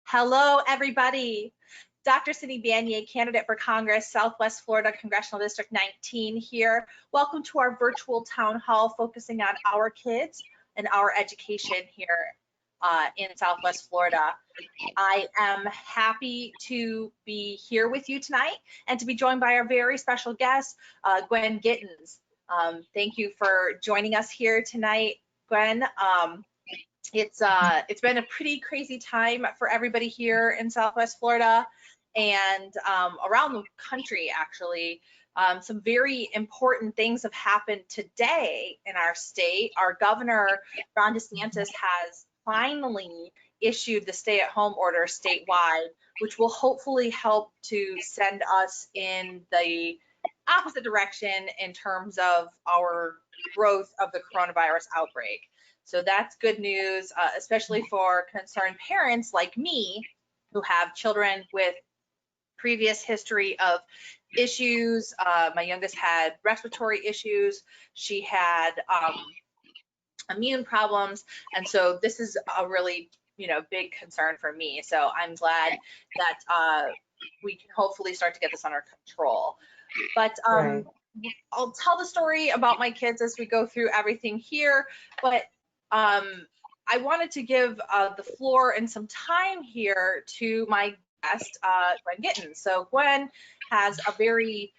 Hello, everybody. Dr. Cindy Banyai, candidate for Congress, Southwest Florida Congressional District 19 here. Welcome to our virtual town hall focusing on our kids and our education here in Southwest Florida. I am happy to be here with you tonight and to be joined by our very special guest, Gwyn Gittens. Thank you for joining us here tonight, Gwyn. It's been a pretty crazy time for everybody here in Southwest Florida and around the country, actually. Some very important things have happened today in our state. Our governor, Ron DeSantis, has finally issued the stay-at-home order statewide, which will hopefully help to send us in the opposite direction in terms of our growth of the coronavirus outbreak. So that's good news, especially for concerned parents like me who have children with previous history of issues. My youngest had respiratory issues. She had immune problems. And so this is a really, big concern for me. So I'm glad that we can hopefully start to get this under control. But Right. I'll tell the story about my kids as we go through everything here. But I wanted to give the floor and some time here to my guest, Gwyn Gittens. So Gwyn has a very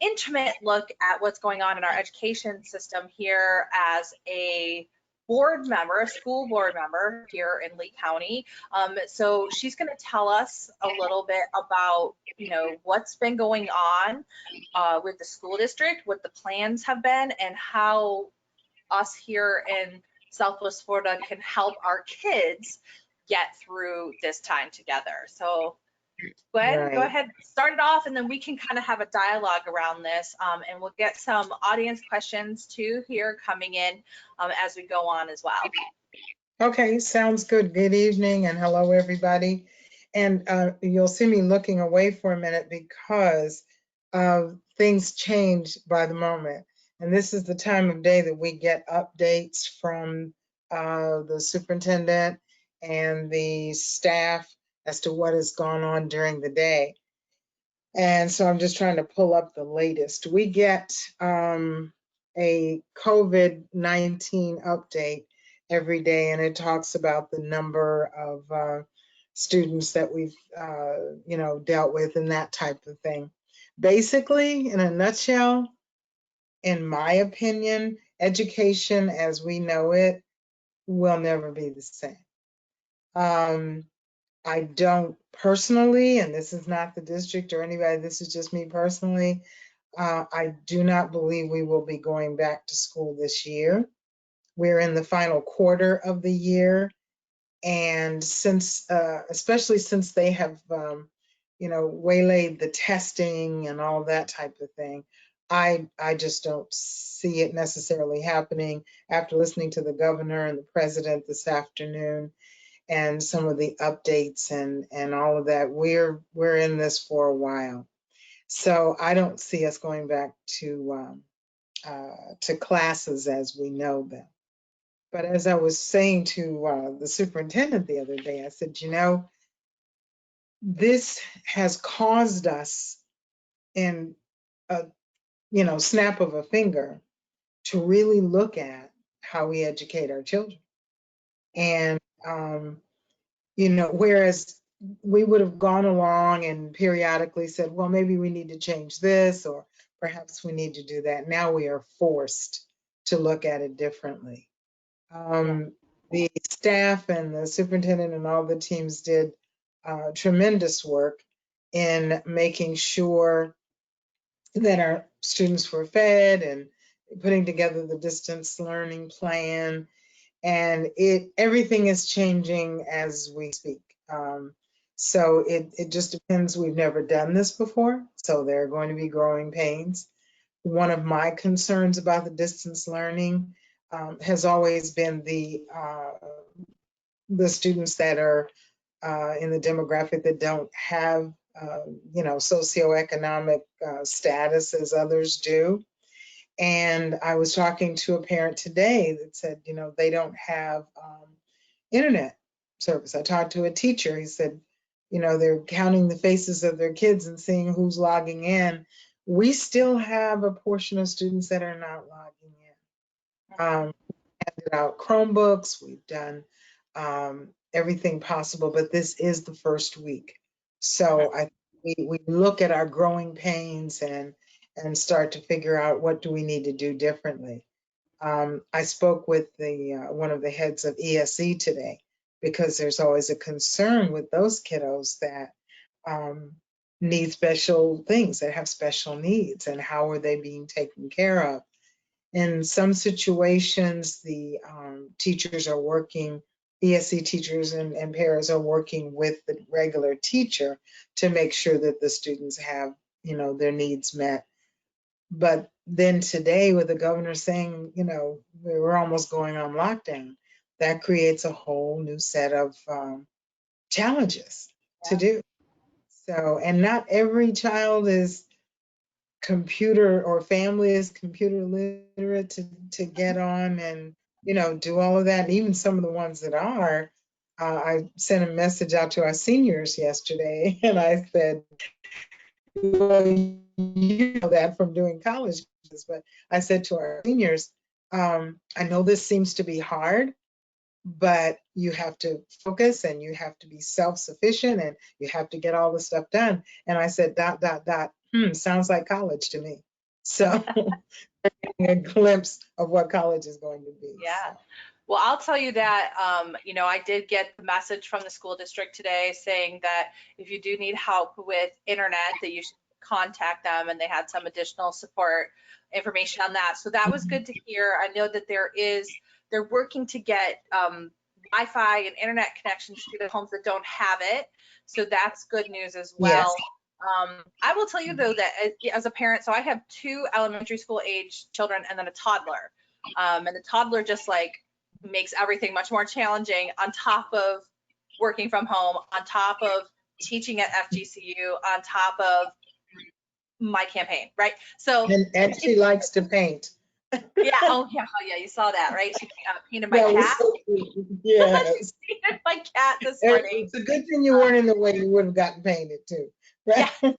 intimate look at what's going on in our education system here as a board member, a school board member here in Lee County. So she's going to tell us a little bit about, what's been going on with the school district, what the plans have been, and how us here in Southwest Florida can help our kids get through this time together. So Gwyn, Right. go ahead, start it off, and then we can kind of have a dialogue around this, and we'll get some audience questions too here coming in as we go on as well. Okay, sounds good. Good evening and hello, everybody. And you'll see me looking away for a minute because things change by the moment. And this is the time of day that we get updates from the superintendent and the staff as to what has gone on during the day. And so I'm just trying to pull up the latest. We get a COVID-19 update every day, and it talks about the number of students that we've, dealt with and that type of thing. Basically, in a nutshell, in my opinion, education as we know it will never be the same. I don't personally, and this is not the district or anybody, this is just me personally, I do not believe we will be going back to school this year. We're in the final quarter of the year, and since, especially since they have, waylaid the testing and all that type of thing, I just don't see it necessarily happening after listening to the governor and the president this afternoon and some of the updates and all of that. We're in this for a while. So I don't see us going back to classes as we know them. But as I was saying to the superintendent the other day, I said, this has caused us in a, snap of a finger to really look at how we educate our children. And, whereas we would have gone along and periodically said, well, maybe we need to change this, or perhaps we need to do that. Now we are forced to look at it differently. The staff and the superintendent and all the teams did tremendous work in making sure that our students were fed and putting together the distance learning plan. And everything is changing as we speak. So it just depends. We've never done this before, so there are going to be growing pains. One of my concerns about the distance learning has always been the students that are in the demographic that don't have, socioeconomic status as others do. And I was talking to a parent today that said, they don't have internet service. I talked to a teacher. He said, you know, they're counting the faces of their kids and seeing who's logging in. We still have a portion of students that are not logging in. Handed out Chromebooks. We've done everything possible, but this is the first week. So we look at our growing pains and start to figure out what do we need to do differently. I spoke with the one of the heads of ESE today, because there's always a concern with those kiddos that need special things, that have special needs, and how are they being taken care of. In some situations, the teachers are working, ESE teachers and paras are working with the regular teacher to make sure that the students have, you know, their needs met. But then today, with the governor saying, you know, we're almost going on lockdown, that creates a whole new set of challenges to do. So, and not every child is computer, or family is computer literate to get on and, you know, do all of that. Even some of the ones that are, I sent a message out to our seniors yesterday, and I said, well, you know that from doing college, but I said to our seniors, I know this seems to be hard, but you have to focus and you have to be self-sufficient and you have to get all the stuff done. And I said, ... sounds like college to me. So getting a glimpse of what college is going to be. Yeah. So. Well, I'll tell you that, you know, I did get the message from the school district today saying that if you do need help with internet, that you should contact them, and they had some additional support information on that. So that was good to hear. I know that they're working to get Wi-Fi and internet connections to the homes that don't have it. So that's good news as well. Yes. I will tell you though that as a parent, so I have 2 elementary school age children and then a toddler. And the toddler just like makes everything much more challenging, on top of working from home, on top of teaching at FGCU, on top of my campaign, right? So And she likes to paint. yeah, oh yeah, you saw that, right? She painted my That was cat. so cute. Yes. She painted my cat this morning. It's a good thing you weren't in the way, you would have gotten painted too. Right? Yeah,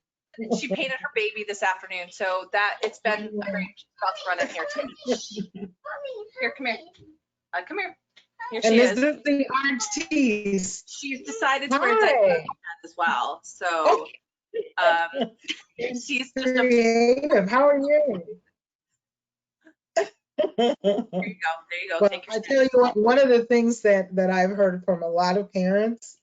she painted her baby this afternoon, so that it's been a great. She's about to run in here too. Here, come here. Come here. Here And she this is. is the orange teas. She's decided to Hi. wear diapers as well. So she's just a creative. How are you? there you go. There you go. Well, Take your I tell you what, one of the things that I've heard from a lot of parents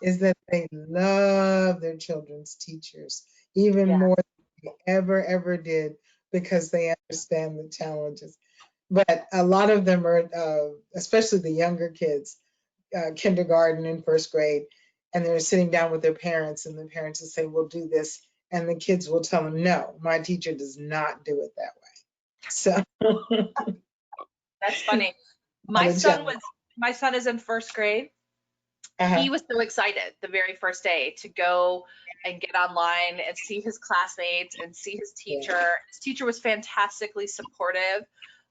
is that they love their children's teachers even more than they ever did, because they understand the challenges. But a lot of them are, especially the younger kids, kindergarten and first grade, and they're sitting down with their parents, and the parents will say, we'll do this. And the kids will tell them, no, my teacher does not do it that way. So That's funny. My son is in first grade. He was so excited the very first day to go and get online and see his classmates and see his teacher. Yeah. His teacher was fantastically supportive.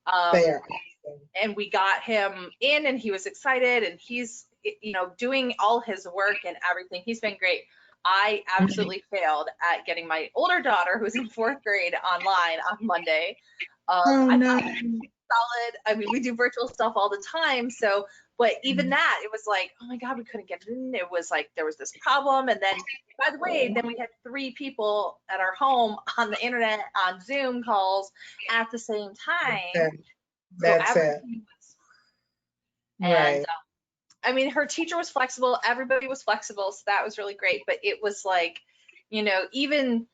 And we got him in, and he was excited, and he's, you know, doing all his work and everything. He's been great. I absolutely failed at getting my older daughter, who's in 4th grade, online on Monday. Oh, no. Solid. I mean, we do virtual stuff all the time. So, but even that, it was like, oh my God, we couldn't get it in. It was like, there was this problem. And then, by the way, then we had 3 people at our home on the internet on Zoom calls at the same time. That's it. And I mean, her teacher was flexible. Everybody was flexible. So that was really great. But it was like, you know, even,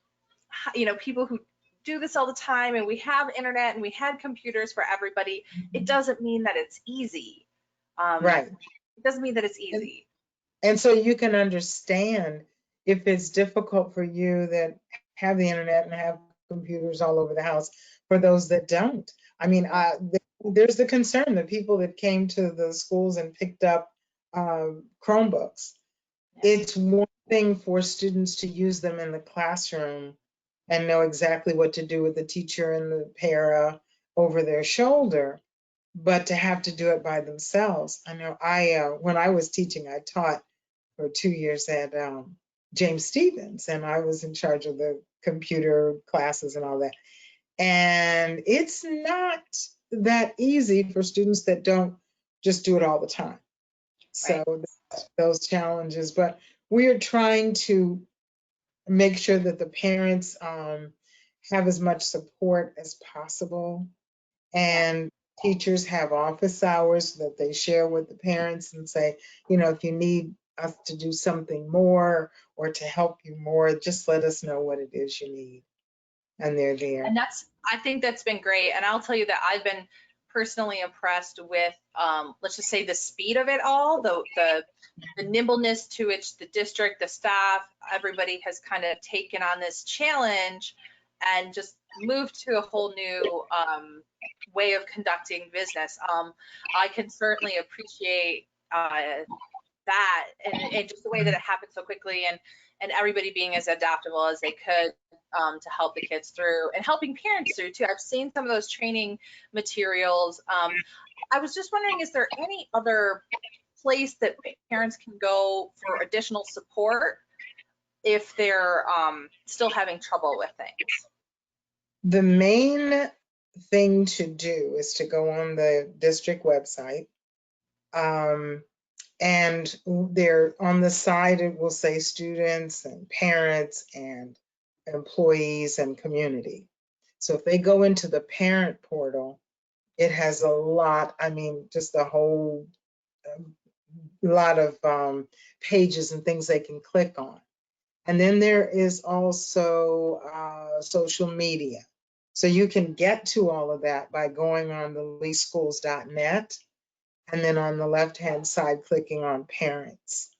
you know, people who do this all the time, and we have internet and we had computers for everybody, it doesn't mean that it's easy. Right. It doesn't mean that it's easy. And so you can understand if it's difficult for you that have the internet and have computers all over the house, for those that don't. I mean, there's the concern that people that came to the schools and picked up Chromebooks. It's one thing for students to use them in the classroom and know exactly what to do with the teacher and the para over their shoulder. but to have to do it by themselves. I know when I was teaching, I taught for 2 years at James Stevens, and I was in charge of the computer classes and all that. And it's not that easy for students that don't just do it all the time. Right. So those challenges, but we are trying to make sure that the parents have as much support as possible, Yeah. and teachers have office hours that they share with the parents and say, if you need us to do something more or to help you more, just let us know what it is you need. And they're there. And I think that's been great. And I'll tell you that I've been personally impressed with, let's just say, the speed of it all, the nimbleness to which the district, the staff, everybody has kind of taken on this challenge and just moved to a whole new way of conducting business. I can certainly appreciate that, and just the way that it happened so quickly, and everybody being as adaptable as they could to help the kids through and helping parents through too. I've seen some of those training materials. I was just wondering, is there any other place that parents can go for additional support if they're still having trouble with things? The main thing to do is to go on the district website. And there on the side, it will say students and parents and employees and community. So if they go into the parent portal, it has a lot, I mean, just a whole lot of pages and things they can click on. And then there is also social media. So you can get to all of that by going on the leeschools.net, and then on the left-hand side, clicking on parents.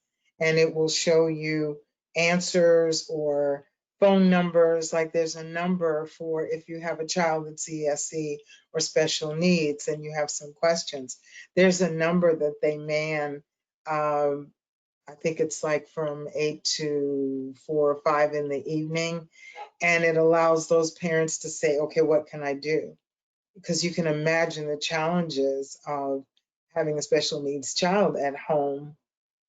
And it will show you answers or phone numbers. Like there's a number for if you have a child that's ESE or special needs and you have some questions. There's a number that they man. I think it's like from 8 to 4 or 5 in the evening. And it allows those parents to say, okay, what can I do? Because you can imagine the challenges of having a special needs child at home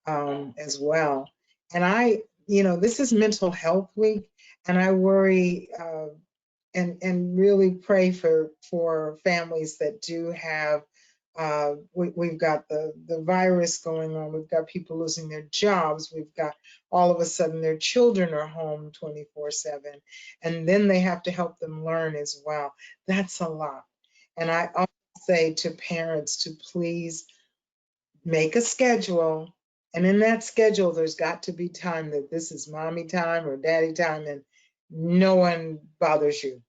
as well. And this is Mental Health Week, and I worry and really pray for families that do have. We've got the virus going on. We've got people losing their jobs. We've got all of a sudden their children are home 24/7, and then they have to help them learn as well. That's a lot. And I always say to parents to please make a schedule. And in that schedule, there's got to be time that this is mommy time or daddy time, and no one bothers you,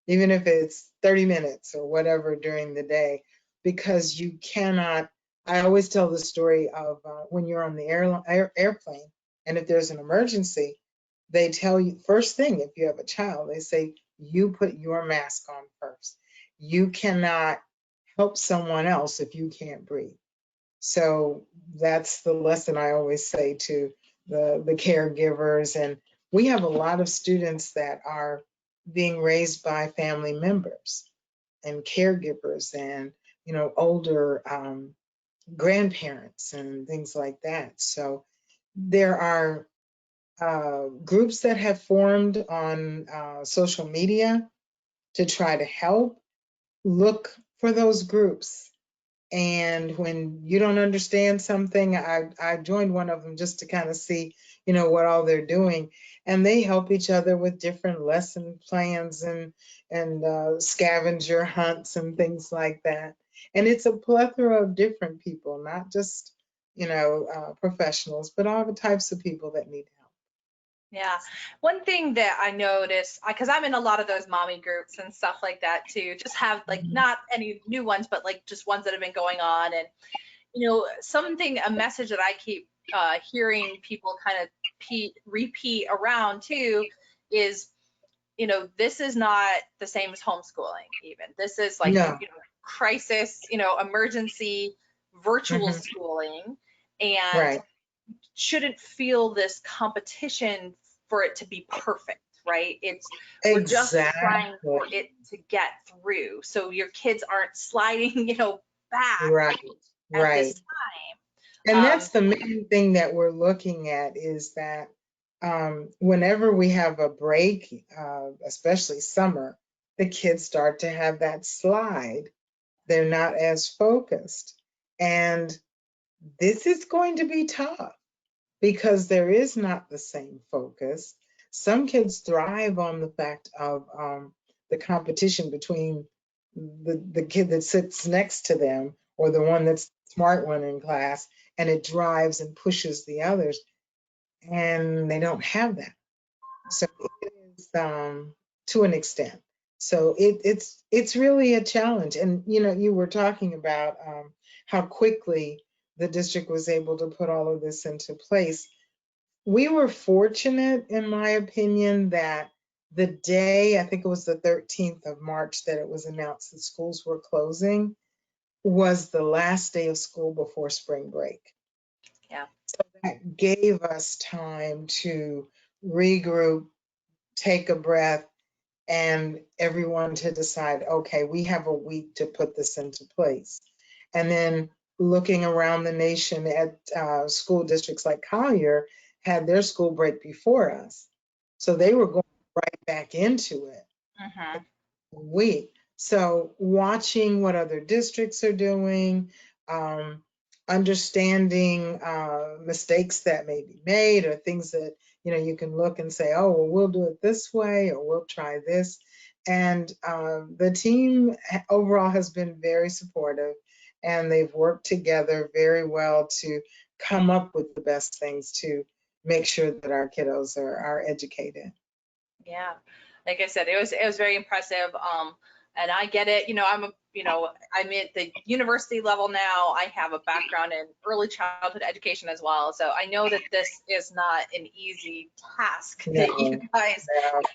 even if it's 30 minutes or whatever during the day, because you cannot. I always tell the story of when you're on the airplane, and if there's an emergency, they tell you first thing, if you have a child, they say, you put your mask on first. You cannot help someone else if you can't breathe. So that's the lesson I always say to the caregivers. And we have a lot of students that are being raised by family members and caregivers and, older grandparents and things like that. So there are groups that have formed on social media to try to help. Look for those groups. And when you don't understand something, I joined one of them just to kind of see, what all they're doing. And they help each other with different lesson plans and scavenger hunts and things like that. And it's a plethora of different people, not just, professionals, but all the types of people that need help. Yeah. One thing that I noticed, because I'm in a lot of those mommy groups and stuff like that too, just have like Mhm. not any new ones, but like just ones that have been going on. And, a message that I keep hearing people kind of repeat around too is, this is not the same as homeschooling even. This is like, No. crisis, emergency virtual Mhm. schooling, and Right. shouldn't feel this competition for it to be perfect, right? We're just trying Exactly. for it to get through. So your kids aren't sliding, back Right, at this right. And time. that's the main thing that we're looking at is that whenever we have a break, especially summer, the kids start to have that slide. They're not as focused. And this is going to be tough because there is not the same focus. Some kids thrive on the fact of the competition between the kid that sits next to them or the one that's the smart one in class, and it drives and pushes the others, and they don't have that. So it is to an extent. So it's really a challenge. And you were talking about how quickly the district was able to put all of this into place. We were fortunate, in my opinion, that the day, I think it was the 13th of March, that it was announced that schools were closing, was the last day of school before spring break. Yeah. So that gave us time to regroup, take a breath, and everyone to decide, okay, we have a week to put this into place. And then looking around the nation at school districts like Collier had their school break before us. So they were going right back into it week. So watching what other districts are doing, um, understanding mistakes that may be made or things that, you can look and say, oh, well, we'll do it this way or we'll try this. And the team overall has been very supportive, and they've worked together very well to come up with the best things to make sure that our kiddos are educated. Yeah, like I said, it was very impressive. And I get it. I'm at the university level now. I have a background in early childhood education as well, so I know that this is not an easy task that you No, guys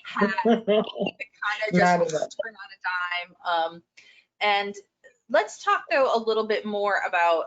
had to kind of just not at all. turn on a dime. And let's talk though a little bit more about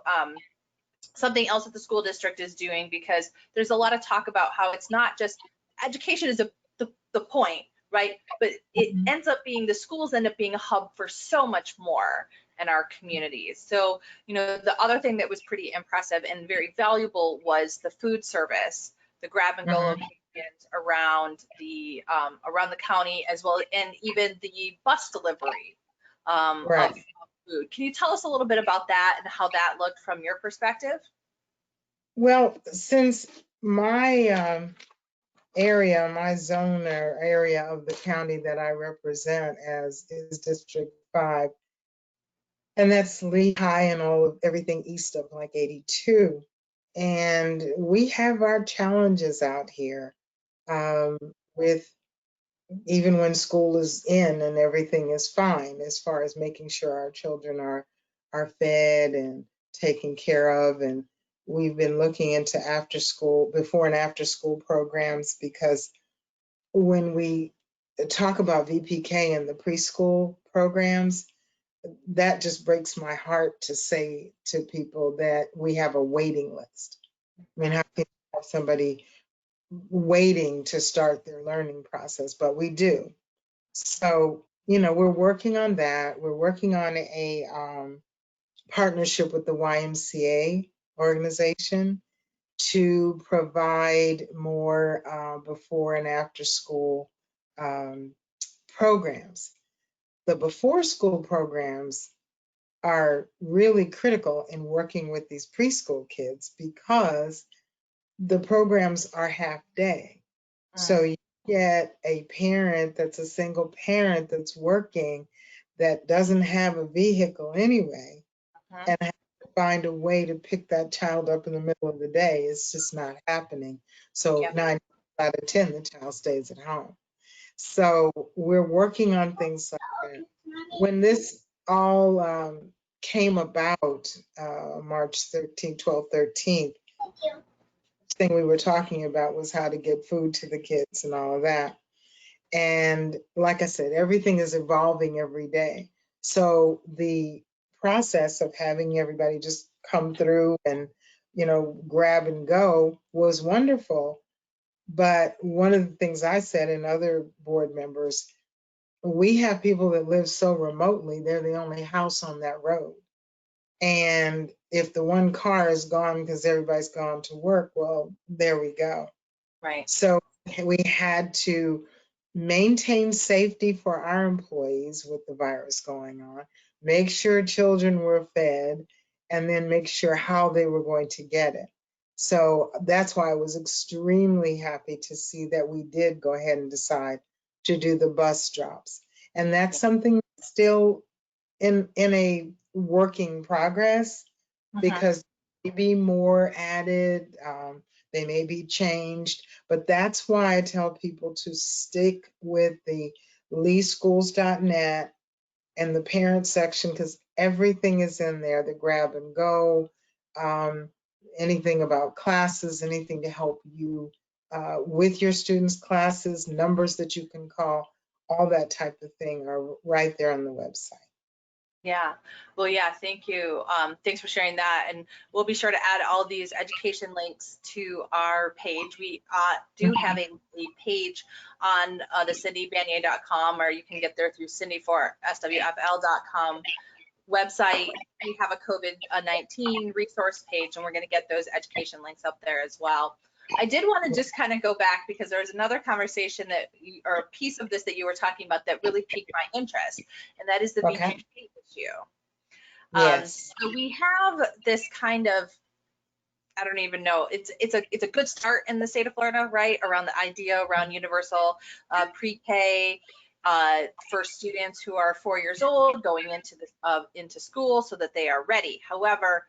something else that the school district is doing, because there's a lot of talk about how it's not just education is the point, right? But it ends up being, the schools end up being a hub for so much more in our communities. So, the other thing that was pretty impressive and very valuable was the food service, the grab and go locations around the county, as well, and even the bus delivery Right. of food. Can you tell us a little bit about that and how that looked from your perspective? Well, since my area, my zone or area of the county that I represent as is District 5, and that's Lehigh and all of everything east of like 82. And we have our challenges out here with even when school is in and everything is fine, as far as making sure our children are fed and taken care of. And we've been looking into after school, before and after school programs, because when we talk about VPK and the preschool programs, that just breaks my heart to say to people that we have a waiting list. I mean, how can you have somebody waiting to start their learning process? But we do. So, we're working on that. We're working on a partnership with the YMCA organization to provide more before and after school um, programs. The before school programs are really critical in working with these preschool kids because the programs are half day. So you get a parent that's a single parent that's working, that doesn't have a vehicle anyway, and have to find a way to pick that child up in the middle of the day. It's just not happening. So 9 out of 10, the child stays at home. So we're working on things like that. When this all came about, March 13th, 12th, 13th, thing we were talking about was how to get food to the kids and all of that. And like I said, everything is evolving every day. So the process of having everybody just come through and, grab and go was wonderful. But one of the things I said, and other board members, we have people that live so remotely, they're the only house on that road. And if the one car is gone because everybody's gone to work, well, there we go. Right. So we had to maintain safety for our employees with the virus going on, make sure children were fed, and then make sure how they were going to get it. So that's why I was extremely happy to see that we did go ahead and decide to do the bus drops. And that's something still in a working progress, because maybe more added, they may be changed, but that's why I tell people to stick with the leeschools.net and the parent section, because everything is in there, the grab and go, anything about classes, anything to help you with your students' classes, numbers that you can call, all that type of thing are right there on the website. Yeah. Well, yeah, thank you. Thanks for sharing that. And we'll be sure to add all these education links to our page. We do have a page on the cindybanyai.com, or you can get there through cindy4swfl.com website. We have a COVID-19 resource page, and we're going to get those education links up there as well. I did want to just kind of go back, because there was another conversation that or a piece of this that you were talking about that really piqued my interest, and that is the VPK issue. Yes. So we have this kind of, I don't even know, it's a good start in the state of Florida, right? Around the idea around universal pre-K for students who are 4 years old going into school so that they are ready. However,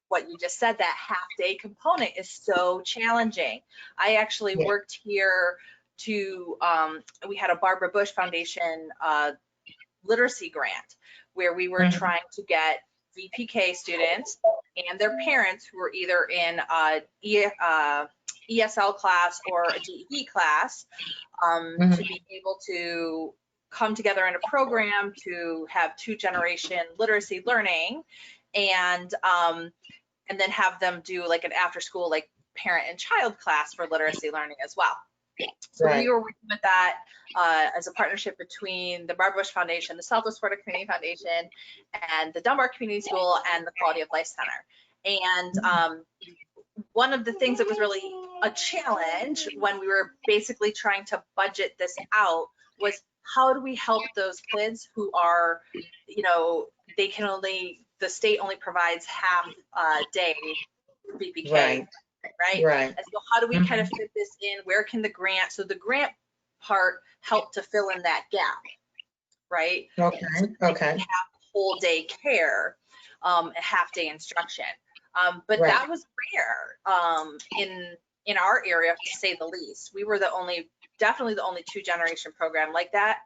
what you just said, that half-day component is so challenging. I actually worked here to, we had a Barbara Bush Foundation literacy grant where we were trying to get VPK students and their parents who were either in ESL class or a GED class to be able to come together in a program to have 2-generation literacy learning, and then have them do like an after school like parent and child class for literacy learning as well. So we were working with that as a partnership between the Barbara Bush Foundation, the Southwest Florida Community Foundation, and the Dunbar Community School and the Quality of Life Center. And one of the things that was really a challenge when we were basically trying to budget this out was, how do we help those kids who are, you know, they can only, the state only provides half day VPK. Right? And so how do we kind of fit this in? Where can the grant, so the grant part helped to fill in that gap, right? Okay. So okay. Have whole day care, half day instruction. But that was rare in our area, to say the least. We were definitely the only 2-generation program like that.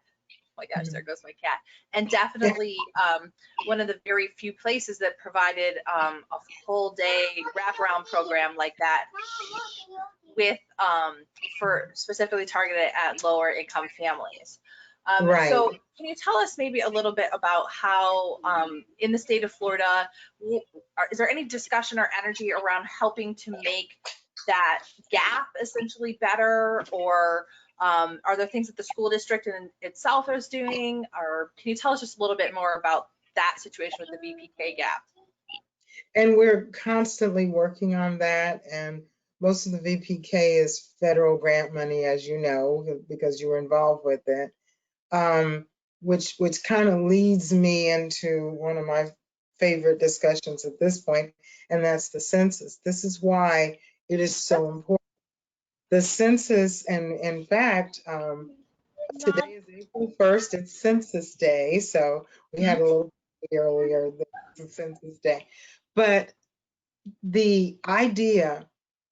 Oh my gosh, there goes my cat. And definitely one of the very few places that provided a full day wraparound program like that, with for specifically targeted at lower income families. So can you tell us maybe a little bit about how in the state of Florida, is there any discussion or energy around helping to make that gap essentially better, or are there things that the school district in itself is doing, or can you tell us just a little bit more about that situation with the VPK gap? And we're constantly working on that, and most of the VPK is federal grant money, as you know, because you were involved with it, which kind of leads me into one of my favorite discussions at this point, and that's the census. This is why it is so important. The census, and in fact, today is April 1st, it's Census Day, so we had a little earlier, the Census Day. But the idea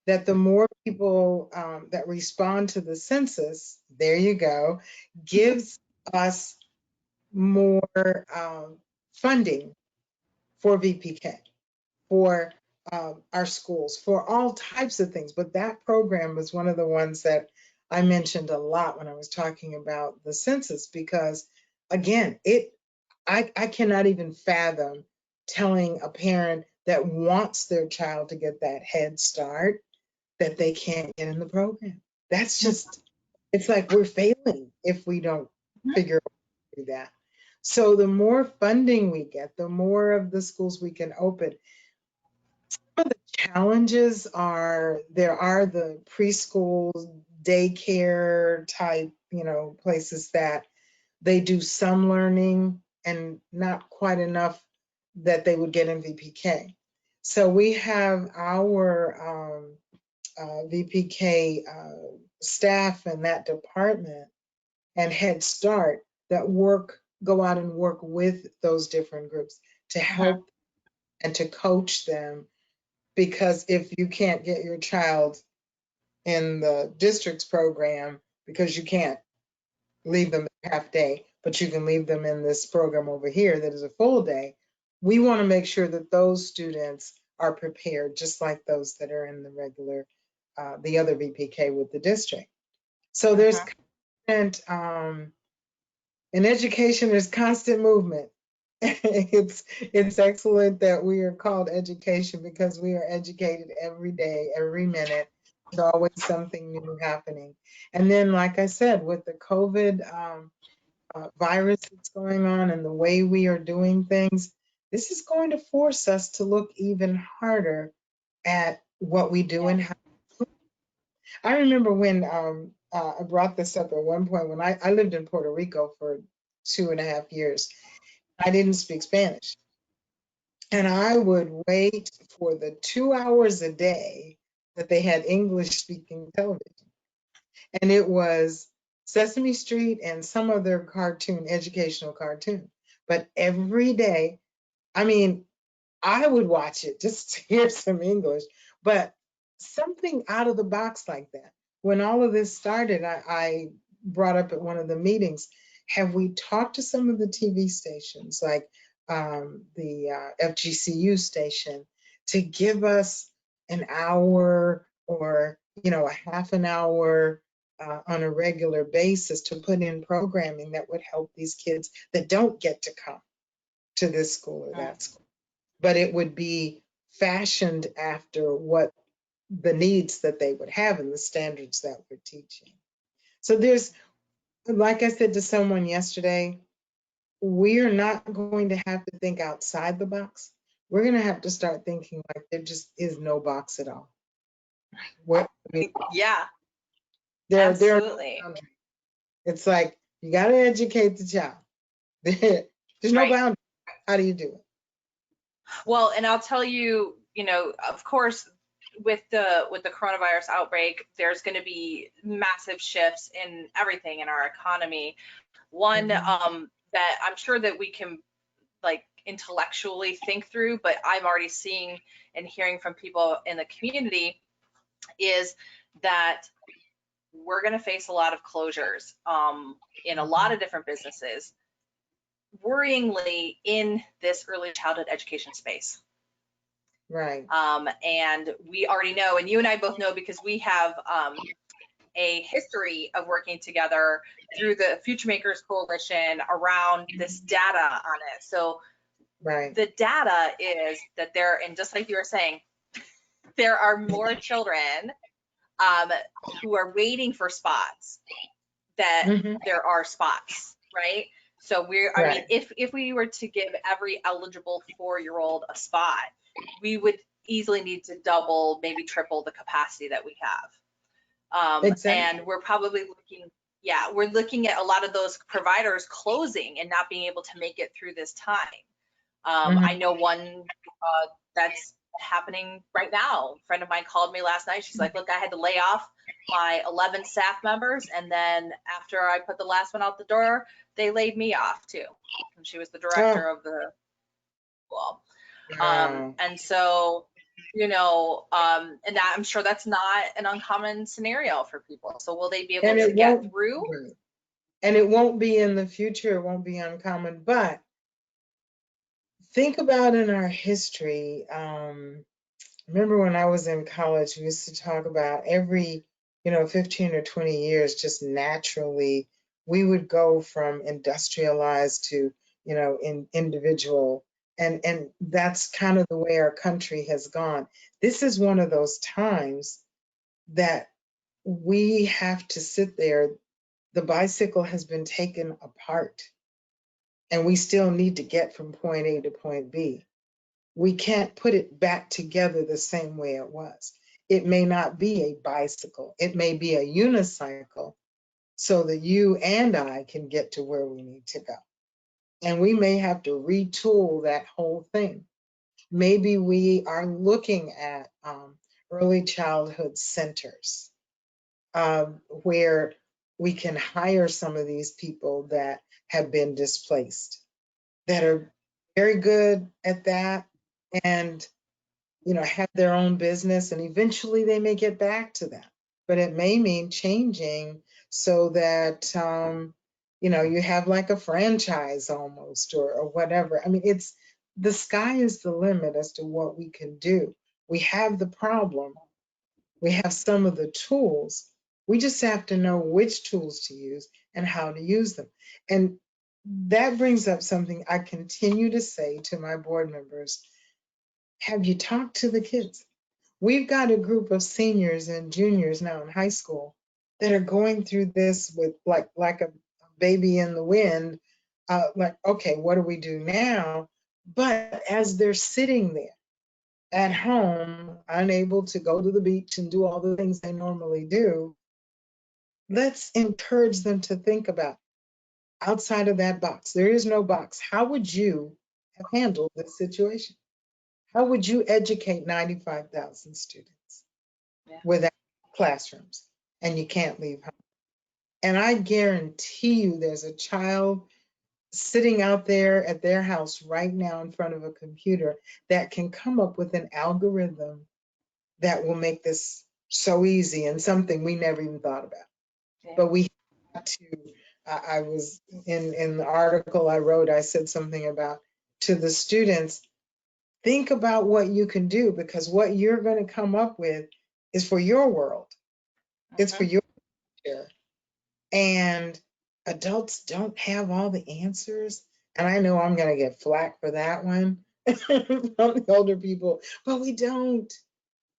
that the more people that respond to the census, there you go, gives us more funding for VPK, for our schools, for all types of things. But that program was one of the ones that I mentioned a lot when I was talking about the census, because again, I cannot even fathom telling a parent that wants their child to get that head start that they can't get in the program. That's just, it's like we're failing if we don't figure out how to do that. So the more funding we get, the more of the schools we can open. Some of the challenges are there are the preschool, daycare type, places that they do some learning and not quite enough that they would get in VPK. So we have our VPK staff in that department and Head Start that go out and work with those different groups to help and to coach them. Because if you can't get your child in the district's program because you can't leave them half day, but you can leave them in this program over here that is a full day, we want to make sure that those students are prepared, just like those that are in the regular, the other VPK with the district. So there's constant, in education, there's constant movement. It's excellent that we are called education because we are educated every day, every minute. There's always something new happening. And then, like I said, with the COVID virus that's going on and the way we are doing things, this is going to force us to look even harder at what we do and how. I remember when I brought this up at one point when I lived in Puerto Rico for 2.5 years. I didn't speak Spanish. And I would wait for the 2 hours a day that they had English speaking television. And it was Sesame Street and some other cartoon, educational cartoon. But every day, I mean, I would watch it just to hear some English, but something out of the box like that. When all of this started, I brought up at one of the meetings, have we talked to some of the TV stations, like the FGCU station, to give us an hour or, a half an hour on a regular basis to put in programming that would help these kids that don't get to come to this school or that school? But it would be fashioned after what the needs that they would have and the standards that we're teaching. So there's, like I said to someone yesterday, we're not going to have to think outside the box. We're going to have to start thinking like there just is no box at all. Yeah, absolutely. It's like, you got to educate the child. There's no boundary. How do you do it? Well, and I'll tell you, of course, with the coronavirus outbreak, there's going to be massive shifts in everything in our economy. One that I'm sure that we can like intellectually think through, but I'm already seeing and hearing from people in the community is that we're going to face a lot of closures in a lot of different businesses, worryingly in this early childhood education space. Right. And we already know, and you and I both know because we have a history of working together through the Future Makers Coalition around this data on it. So the data is that there, and just like you were saying, there are more children who are waiting for spots that there are spots, right? So I mean, if we were to give every eligible 4-year-old a spot, we would easily need to double, maybe triple the capacity that we have. And we're probably we're looking at a lot of those providers closing and not being able to make it through this time. I know one that's happening right now. A friend of mine called me last night. She's like, look, I had to lay off my 11 staff members. And then after I put the last one out the door, they laid me off too. And she was the director of the school. And so, and I'm sure that's not an uncommon scenario for people. So will they be able to get through? And it won't be in the future. It won't be uncommon. But think about in our history, remember when I was in college, we used to talk about every, 15 or 20 years, just naturally, we would go from industrialized to, individual. And that's kind of the way our country has gone. This is one of those times that we have to sit there. The bicycle has been taken apart. and we still need to get from point A to point B. We can't put it back together the same way it was. It may not be a bicycle, it may be a unicycle, so that you and I can get to where we need to go. And we may have to retool that whole thing. Maybe we are looking at early childhood centers where we can hire some of these people that have been displaced, that are very good at that, and have their own business, and eventually they may get back to that. But it may mean changing so that you have like a franchise almost, or whatever. I mean, the sky is the limit as to what we can do. We have the problem, we have some of the tools. We just have to know which tools to use and how to use them. And that brings up something I continue to say to my board members. Have you talked to the kids? We've got a group of seniors and juniors now in high school that are going through this with like a baby in the wind. Like, okay, what do we do now? But as they're sitting there at home, unable to go to the beach and do all the things they normally do, let's encourage them to think about outside of that box. There is no box. How would you have handled this situation? How would you educate 95,000 students without classrooms, and you can't leave home? And I guarantee you there's a child sitting out there at their house right now in front of a computer that can come up with an algorithm that will make this so easy, and something we never even thought about. But we have to, I was in the article I wrote, I said something about, to the students, think about what you can do, because what you're going to come up with is for your world. It's for your future. And adults don't have all the answers. And I know I'm going to get flack for that one from the older people, but we don't.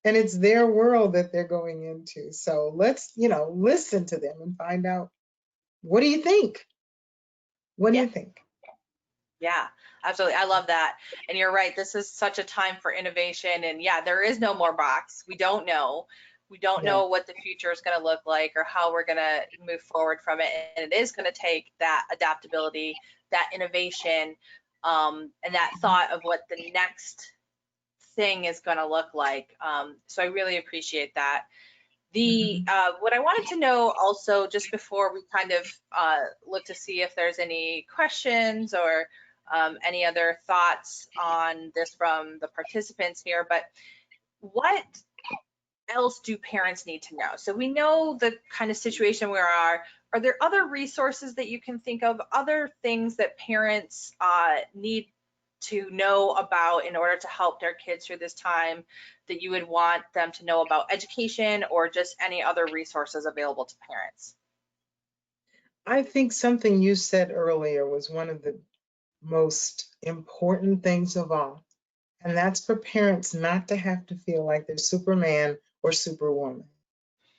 And it's their world that they're going into. So let's, listen to them and find out, what do you think? What do you think? Yeah, absolutely. I love that. And you're right. This is such a time for innovation. And yeah, there is no more box. We don't know. We don't know what the future is going to look like or how we're going to move forward from it. And it is going to take that adaptability, that innovation, and that thought of what the next thing is going to look like. So I really appreciate that. What I wanted to know also, just before we kind of look to see if there's any questions or any other thoughts on this from the participants here, but what else do parents need to know? So we know the kind of situation we are. Are there other resources that you can think of, other things that parents need to know about in order to help their kids through this time, that you would want them to know about education, or just any other resources available to parents? I think something you said earlier was one of the most important things of all. And that's for parents not to have to feel like they're Superman or Superwoman.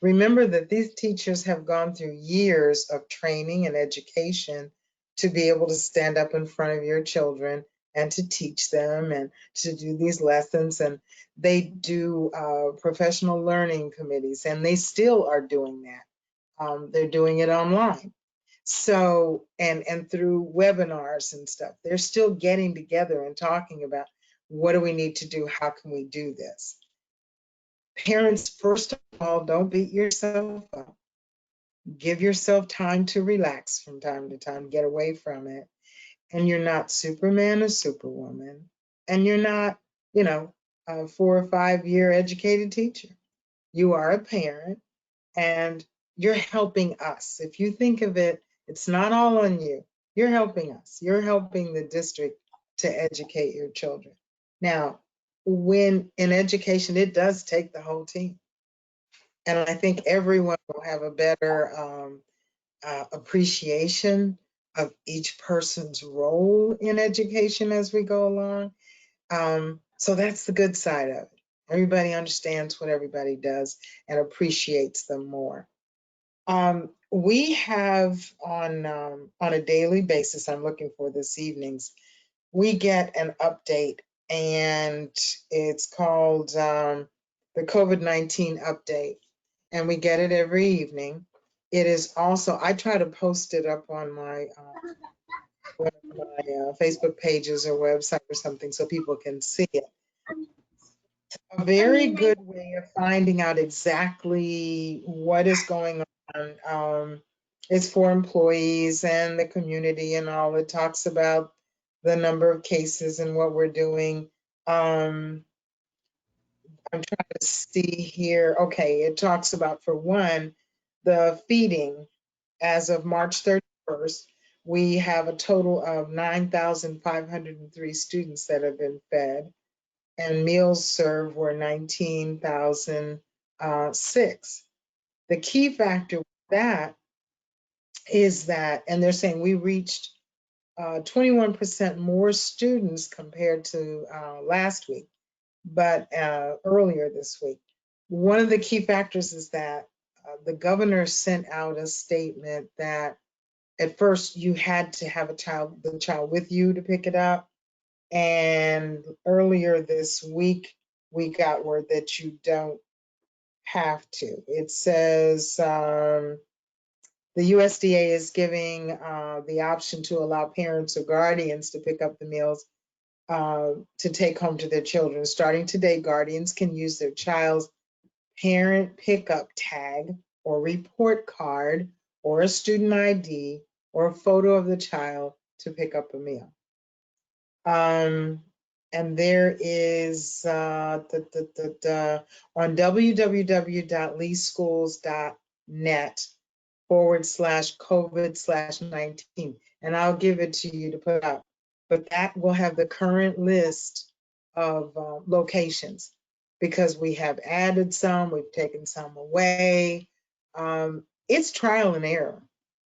Remember that these teachers have gone through years of training and education to be able to stand up in front of your children and to teach them and to do these lessons. And they do professional learning committees, and they still are doing that. They're doing it online. So, and through webinars and stuff, they're still getting together and talking about, what do we need to do? How can we do this? Parents, first of all, don't beat yourself up. Give yourself time to relax from time to time, get away from it. And you're not Superman or Superwoman. And you're not, a 4 or 5 year educated teacher. You are a parent, and you're helping us. If you think of it, it's not all on you. You're helping us. You're helping the district to educate your children. Now, when in education, it does take the whole team. And I think everyone will have a better appreciation of each person's role in education as we go along. So that's the good side of it. Everybody understands what everybody does and appreciates them more. We have on a daily basis, I'm looking for this evening's, we get an update, and it's called the COVID-19 update, and we get it every evening. It is also, I try to post it up on my Facebook pages or website or something so people can see it. A very good way of finding out exactly what is going on is for employees and the community and all. It talks about the number of cases and what we're doing. I'm trying to see here. Okay, it talks about, for one, the feeding. As of March 31st, we have a total of 9,503 students that have been fed, and meals served were 19,006. The key factor with that is that, and they're saying we reached 21% more students compared to last week, but earlier this week. One of the key factors is that the governor sent out a statement that at first you had to have the child with you to pick it up. And earlier this week, we got word that you don't have to. It says the USDA is giving the option to allow parents or guardians to pick up the meals to take home to their children. Starting today, guardians can use their child's parent pickup tag or report card or a student ID or a photo of the child to pick up a meal. And there is on www.leeschools.net/COVID/19. And I'll give it to you to put up. But that will have the current list of locations, because we have added some, we've taken some away. It's trial and error.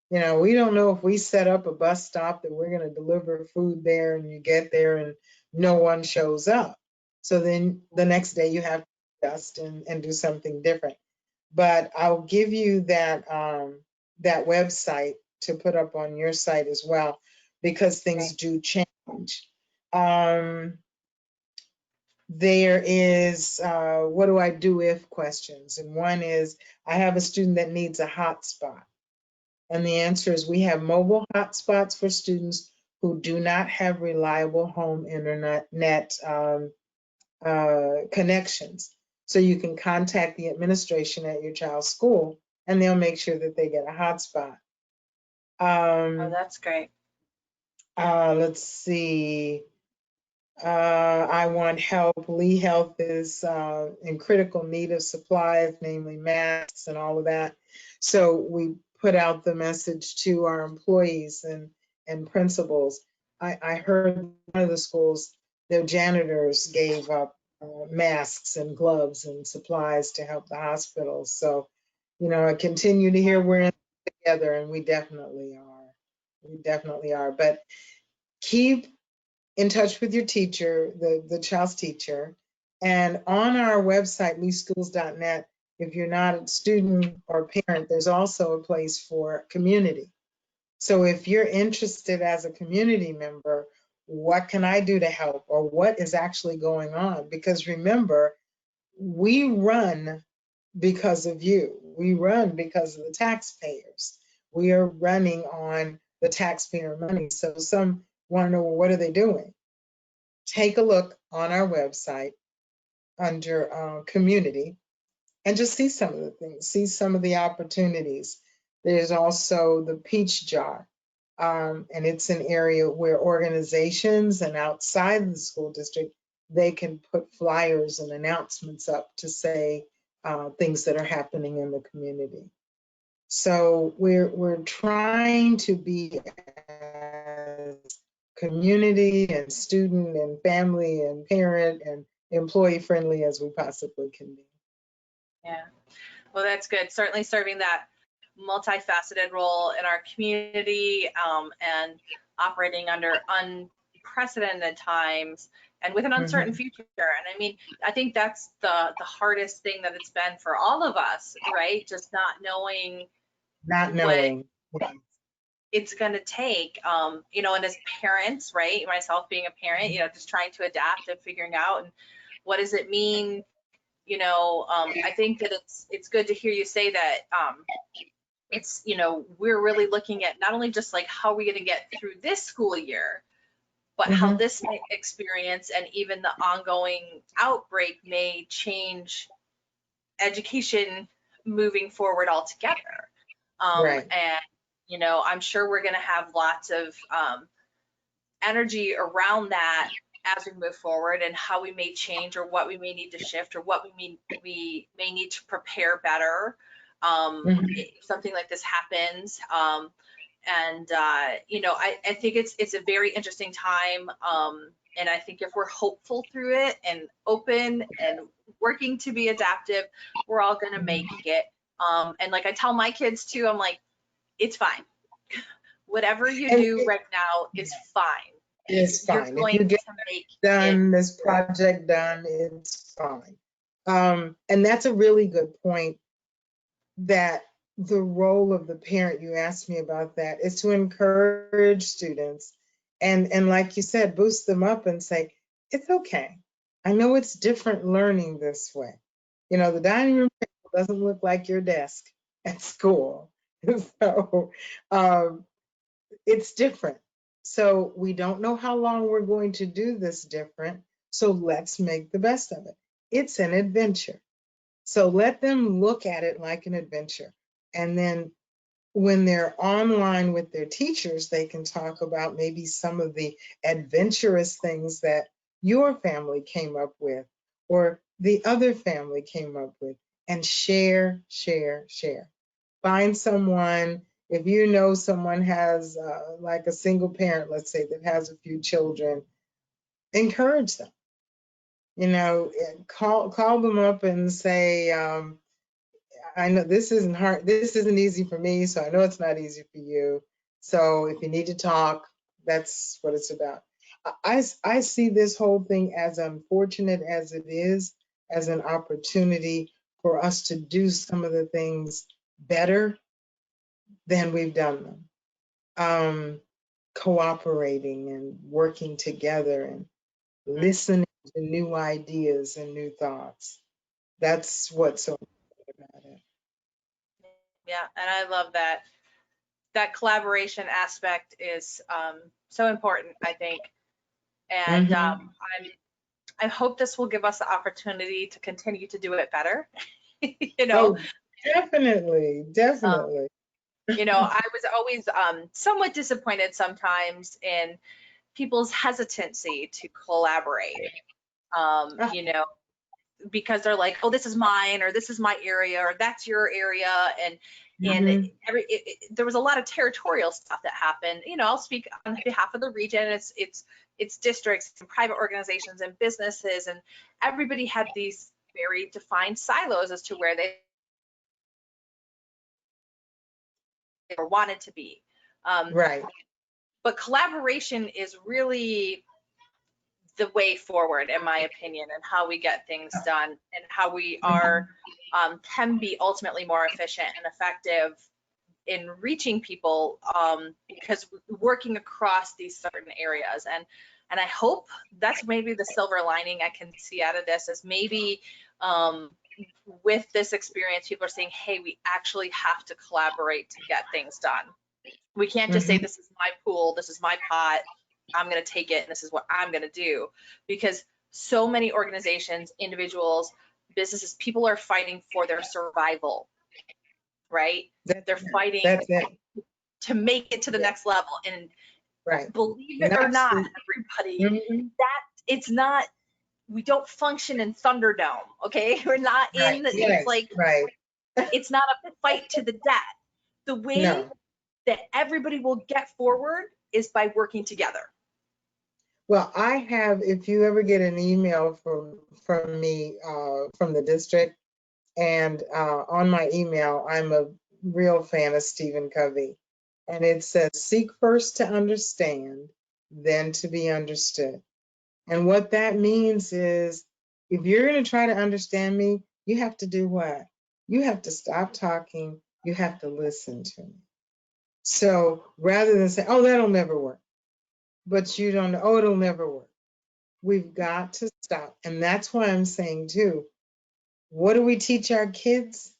You know, we don't know if we set up a bus stop that we're going to deliver food there and you get there and no one shows up. So then the next day you have to adjust and do something different. But I'll give you that that website to put up on your site as well, because things do change. There is what do I do if questions. And one is, I have a student that needs a hotspot. And the answer is, we have mobile hotspots for students who do not have reliable home internet connections. So you can contact the administration at your child's school and they'll make sure that they get a hotspot. Oh, that's great. Let's see. I want help. Lee Health is in critical need of supplies, namely masks and all of that. So we put out the message to our employees and principals. I heard one of the schools, their janitors gave up masks and gloves and supplies to help the hospitals. So, you know, I continue to hear we're in together, and we definitely are. We definitely are. But keep in touch with your teacher, the child's teacher. And on our website, leeschools.net, if you're not a student or parent, there's also a place for community. So if you're interested as a community member, what can I do to help, or what is actually going on? Because remember, we run because of you. We run because of the taxpayers. We are running on the taxpayer money. So some want to know, well, what are they doing? Take a look on our website under community and just see some of the things, see some of the opportunities. There's also the Peach Jar, and it's an area where organizations and outside the school district, they can put flyers and announcements up to say things that are happening in the community. So we're trying to be as community and student and family and parent and employee friendly as we possibly can be. Yeah, well, that's good. Certainly serving that multifaceted role in our community, and operating under unprecedented times and with an uncertain future. And I mean, I think that's the hardest thing that it's been for all of us, right? Just not knowing not what knowing. it's going to take, you know, and as parents, right, myself being a parent, you know, just trying to adapt and figuring out, and what does it mean, you know, I think that it's good to hear you say that, it's, you know, we're really looking at not only just like how are we going to get through this school year, but how Mhm. this experience and even the ongoing outbreak may change education moving forward altogether. Right. And, you know, I'm sure we're going to have lots of energy around that as we move forward, and how we may change or what we may need to shift or what we may need to prepare better, Mhm. if something like this happens. And you know, I think it's a very interesting time, and I think if we're hopeful through it and open and working to be adaptive, we're all going to make it. And like I tell my kids too, I'm like, it's fine. Whatever you And do right now is fine. it's You're fine. If going you get to make it. done, this project done, it's fine. And that's a really good point, that the role of the parent, you asked me about that, is to encourage students and like you said, boost them up and say, it's okay. I know it's different learning this way. You know, the dining room table doesn't look like your desk at school. So it's different. So we don't know how long we're going to do this different. So let's make the best of it. It's an adventure. So let them look at it like an adventure. And then when they're online with their teachers, they can talk about maybe some of the adventurous things that your family came up with or the other family came up with, and share, share, share. Find someone, if you know someone has like a single parent, let's say, that has a few children, encourage them. You know, call them up and say, I know this isn't hard. This isn't easy for me, so I know it's not easy for you. So if you need to talk, that's what it's about. I see this whole thing, as unfortunate as it is, as an opportunity for us to do some of the things better than we've done them. Cooperating and working together and listening to new ideas and new thoughts. That's what's so important about it. Yeah, and I love that. That collaboration aspect is so important, I think. And Hmm. I hope this will give us the opportunity to continue to do it better. you know, Oh, definitely, um, definitely. you know, I was always somewhat disappointed sometimes in people's hesitancy to collaborate. Ah, You know, because they're like, oh, this is mine, or this is my area, or that's your area, and mhm. there was a lot of territorial stuff that happened. You know, I'll speak on behalf of the region. It's districts and private organizations and businesses, and everybody had these very defined silos as to where they wanted to be. Um, Right. but collaboration is really the way forward, in my opinion, and how we get things done and how we are Mhm. can be ultimately more efficient and effective in reaching people, because working across these certain areas, and I hope that's maybe the silver lining I can see out of this, is maybe with this experience people are saying, hey, we actually have to collaborate to get things done. We can't just say, Mhm. this is my pool, this is my pot, I'm going to take it, and this is what I'm going to do. Because so many organizations, individuals, businesses, people are fighting for their survival, right? That's They're it. fighting That's it. to make it to the Yeah. next level. And Right. believe it or Not not, sleep. everybody, Mhm. that it's not, we don't function in Thunderdome, okay? We're not Right. in, it's Right. like, Right. it's not a fight to the death. The way No. that everybody will get forward is by working together. Well, I have, if you ever get an email from me from the district, and on my email, I'm a real fan of Stephen Covey. And it says, seek first to understand, then to be understood. And what that means is, if you're going to try to understand me, you have to do what? You have to stop talking You have to listen to me. So rather than say, oh, that'll never work, but you don't know, oh, it'll never work. We've got to stop. And that's why I'm saying too, what do we teach our kids?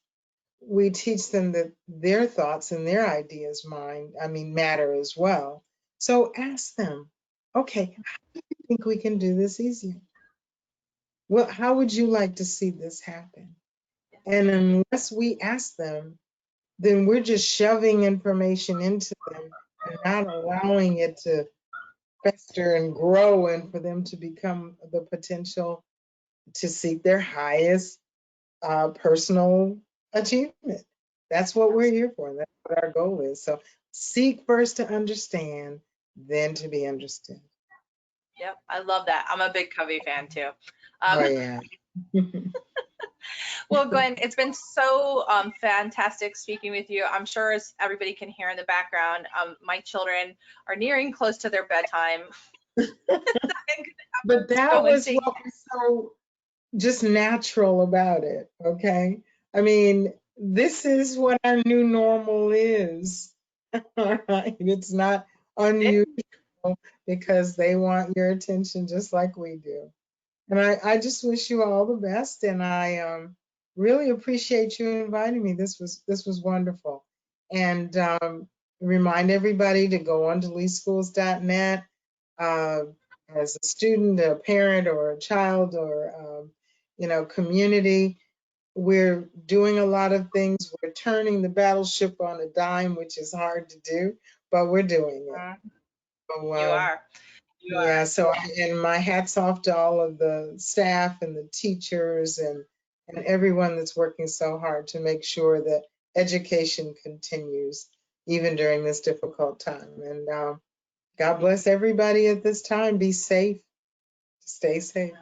We teach them that their thoughts and their ideas matter as well. So ask them, okay, how do you think we can do this easier? Well, how would you like to see this happen? And unless we ask them, then we're just shoving information into them and not allowing it to fester and grow and for them to become the potential to seek their highest personal achievement. That's what we're here for. That's what our goal is. So seek first to understand, then to be understood. Yep, I love that. I'm a big Covey fan too. Oh, yeah. Well, Gwyn, it's been so fantastic speaking with you. I'm sure, as everybody can hear in the background, my children are nearing close to their bedtime. But that was what was so just natural about it, okay? I mean, this is what our new normal is. All right, it's not unusual because they want your attention just like we do. And I just wish you all the best, and I really appreciate you inviting me. This was wonderful. And remind everybody to go on to leeschools.net as a student, a parent, or a child, or community. We're doing a lot of things. We're turning the battleship on a dime, which is hard to do, but we're doing it. So, you are. yeah, so and my hat's off to all of the staff and the teachers and everyone that's working so hard to make sure that education continues even during this difficult time. And God bless everybody at this time. Be safe. Stay safe.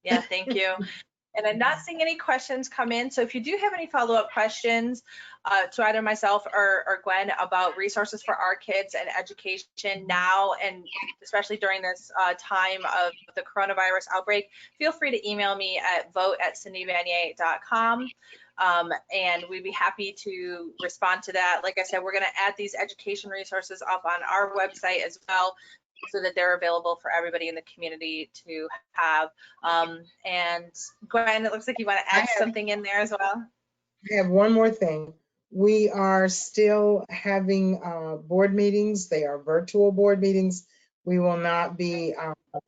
Yeah, thank you. And I'm not seeing any questions come in. So if you do have any follow-up questions to either myself or Gwyn about resources for our kids and education now, and especially during this time of the coronavirus outbreak, feel free to email me at vote@cindybanyai.com. And we'd be happy to respond to that. Like I said, we're going to add these education resources up on our website as well, so that they're available for everybody in the community to have. And Gwyn, it looks like you want to add something in there as well. I have one more thing. We are still having board meetings. They are virtual board meetings. We will not be,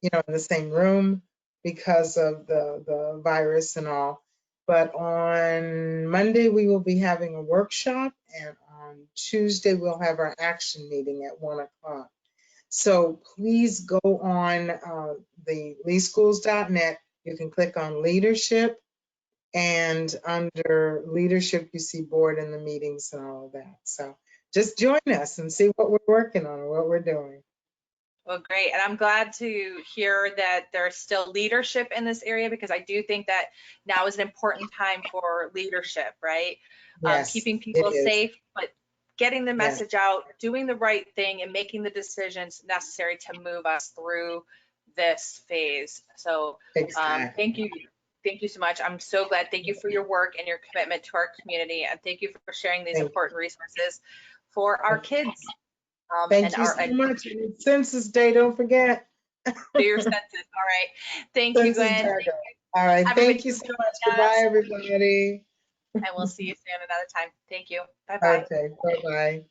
in the same room because of the virus and all. But on Monday, we will be having a workshop, and on Tuesday, we'll have our action meeting at 1 o'clock. So please go on the leeschools.net. You can click on leadership, and under leadership, you see board and the meetings and all of that. So just join us and see what we're working on and what we're doing. Well, great. And I'm glad to hear that there's still leadership in this area, because I do think that now is an important time for leadership, right? Yes, keeping people safe, but getting the message out, doing the right thing, and making the decisions necessary to move us through this phase. So thank you. Thank you so much. I'm so glad. Thank you for your work and your commitment to our community. And thank you for sharing these important resources for our kids. Thank you so much. Census Day, don't forget. Do your census. All right. Thank you, Gwyn. All right. Thank you so much. Goodbye, everybody. And we'll see you soon another time. Thank you. Bye-bye. Okay. Bye-bye.